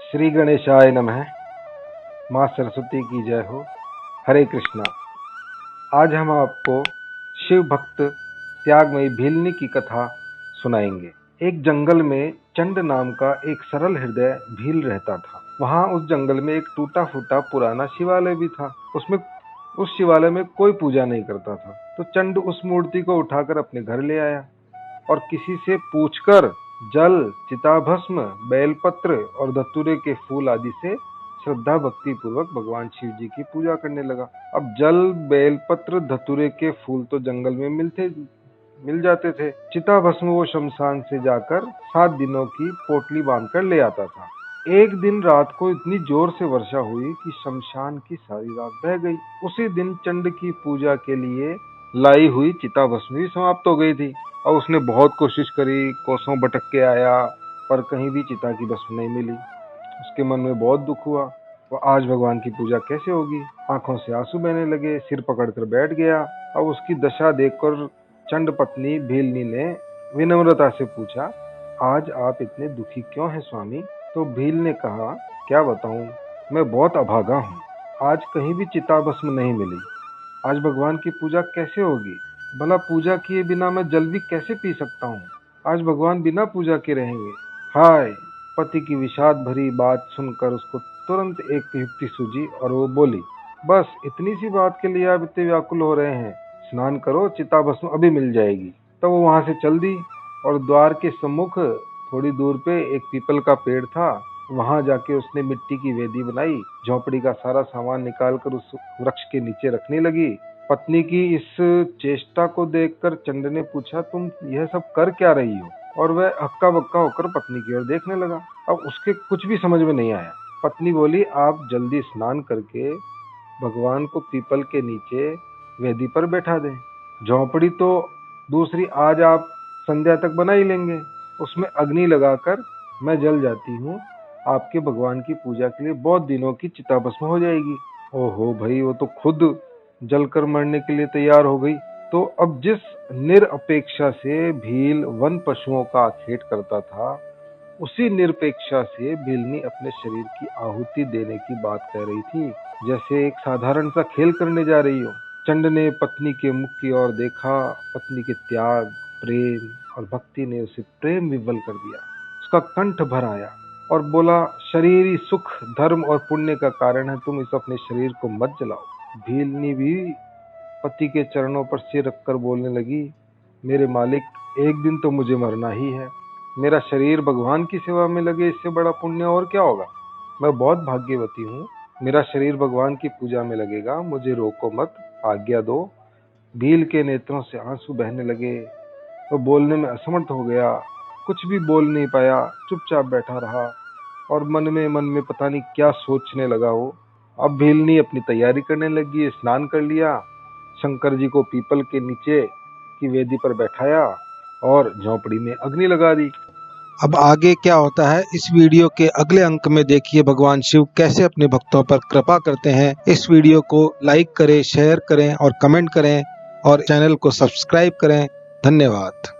श्री गणेशाय नमः। माँ सरस्वती की जय हो। हरे कृष्णा। आज हम आपको शिव भक्त त्यागमयी भीलनी की कथा सुनाएंगे। एक जंगल में चंड नाम का एक सरल हृदय भील रहता था। वहां उस जंगल में एक टूटा फूटा पुराना शिवालय भी था। उस शिवालय में कोई पूजा नहीं करता था। तो चंड उस मूर्ति को उठाकर अपने घर ले आया और किसी से पूछकर जल, चिताभस्म, बेलपत्र और धतूरे के फूल आदि से श्रद्धा भक्ति पूर्वक भगवान शिव जी की पूजा करने लगा। अब जल, बेलपत्र, धतूरे के फूल तो जंगल में मिल जाते थे। चिताभस्म वो शमशान से जाकर 7 दिनों की पोटली बांधकर ले आता था। एक दिन रात को इतनी जोर से वर्षा हुई कि शमशान की सारी रात बह गई। उसी दिन चंड की पूजा के लिए लाई हुई चिताभस्म भी समाप्त हो गई थी। और उसने बहुत कोशिश करी, कोसों भटक के आया, पर कहीं भी चिता की भस्म नहीं मिली। उसके मन में बहुत दुख हुआ। वो आज भगवान की पूजा कैसे होगी? आंखों से आंसू बहने लगे, सिर पकड़कर बैठ गया। अब उसकी दशा देखकर चंड पत्नी भीलनी ने विनम्रता से पूछा, आज आप इतने दुखी क्यों हैं स्वामी? तो भील ने कहा, क्या बताऊं, मैं बहुत अभागा हूँ। आज कहीं भी चिताभस्म नहीं मिली। आज भगवान की पूजा कैसे होगी? भला पूजा किए बिना मैं जल भी कैसे पी सकता हूँ? आज भगवान बिना पूजा के रहेंगे। हाय! पति की विषाद भरी बात सुनकर उसको तुरंत एक युक्ति सूझी और वो बोली, बस इतनी सी बात के लिए आप इतने व्याकुल हो रहे हैं? स्नान करो, चिताभस्म अभी मिल जाएगी। तब वो वहां से चल दी और द्वार के सम्मुख थोड़ी दूर पे एक पीपल का पेड़ था। वहां जाके उसने मिट्टी की वेदी बनाई, झोपड़ी का सारा सामान निकालकर उस वृक्ष के नीचे रखने लगी। पत्नी की इस चेष्टा को देखकर चंड ने पूछा, तुम यह सब कर क्या रही हो? और वह हक्का बक्का होकर पत्नी की ओर देखने लगा। अब उसके कुछ भी समझ में नहीं आया। पत्नी बोली, आप जल्दी स्नान करके भगवान को पीपल के नीचे वेदी पर बैठा दें। झोपड़ी तो दूसरी आज आप संध्या तक बना ही लेंगे, उसमें अग्नि लगाकर मैं जल जाती हूँ। आपके भगवान की पूजा के लिए बहुत दिनों की चिताभस्म हो जाएगी। ओहो भाई, वो तो खुद जलकर मरने के लिए तैयार हो गई। तो अब जिस निरपेक्षा से भील वन पशुओं का आखेट करता था, उसी निरपेक्षा से भीलनी अपने शरीर की आहुति देने की बात कह रही थी, जैसे एक साधारण सा खेल करने जा रही हो। चंड ने पत्नी के मुख की ओर देखा। पत्नी के त्याग, प्रेम और भक्ति ने उसे प्रेम विवल कर दिया। उसका कंठ भर आया और बोला, शरीरी सुख, धर्म और पुण्य का कारण है, तुम इस अपने शरीर को मत जलाओ। भीलनी भी पति के चरणों पर सिर रखकर बोलने लगी, मेरे मालिक, एक दिन तो मुझे मरना ही है। मेरा शरीर भगवान की सेवा में लगे, इससे बड़ा पुण्य और क्या होगा? मैं बहुत भाग्यवती हूँ। मेरा शरीर भगवान की पूजा में लगेगा, मुझे रोको मत, आज्ञा दो। भील के नेत्रों से आंसू बहने लगे। वो बोलने में असमर्थ हो गया, कुछ भी बोल नहीं पाया, चुपचाप बैठा रहा और मन में पता नहीं क्या सोचने लगा वो। अब भीलनी अपनी तैयारी करने लगी। स्नान कर लिया, शंकर जी को पीपल के नीचे की वेदी पर बैठाया और झोपड़ी में अग्नि लगा दी। अब आगे क्या होता है, इस वीडियो के अगले अंक में देखिए भगवान शिव कैसे अपने भक्तों पर कृपा करते हैं। इस वीडियो को लाइक करें, शेयर करें और कमेंट करें और चैनल को सब्सक्राइब करें। धन्यवाद।